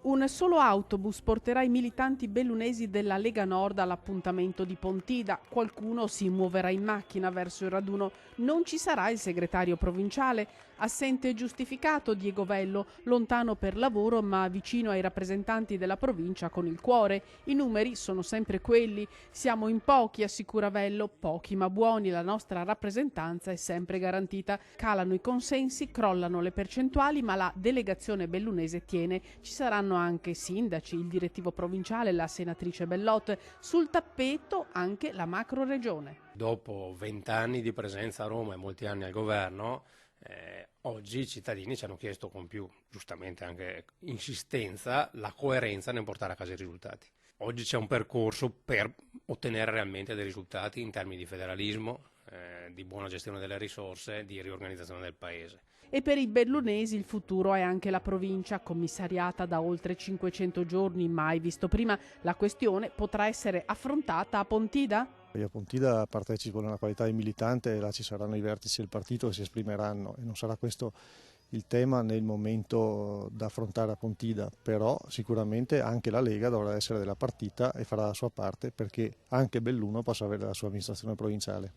Un solo autobus porterà i militanti bellunesi della Lega Nord all'appuntamento di Pontida. Qualcuno si muoverà in macchina verso il raduno. Non ci sarà il segretario provinciale. Assente giustificato Diego Vello, lontano per lavoro ma vicino ai rappresentanti della provincia con il cuore. I numeri sono sempre quelli. Siamo in pochi, assicura Vello, pochi ma buoni, la nostra rappresentanza è sempre garantita. Calano i consensi, crollano le percentuali, ma la delegazione bellunese tiene. Ci saranno anche sindaci, il direttivo provinciale, la senatrice Bellot, sul tappeto anche la macro regione. Dopo 20 anni di presenza a Roma e molti anni al governo, oggi i cittadini ci hanno chiesto con più, giustamente anche insistenza, la coerenza nel portare a casa i risultati. Oggi c'è un percorso per ottenere realmente dei risultati in termini di federalismo, di buona gestione delle risorse, di riorganizzazione del Paese. E per i bellunesi il futuro è anche la provincia, commissariata da oltre 500 giorni, mai visto prima. La questione potrà essere affrontata a Pontida? Io a Pontida partecipo nella qualità di militante e là ci saranno i vertici del partito che si esprimeranno e non sarà questo il tema nel momento da affrontare a Pontida, però sicuramente anche la Lega dovrà essere della partita e farà la sua parte perché anche Belluno possa avere la sua amministrazione provinciale.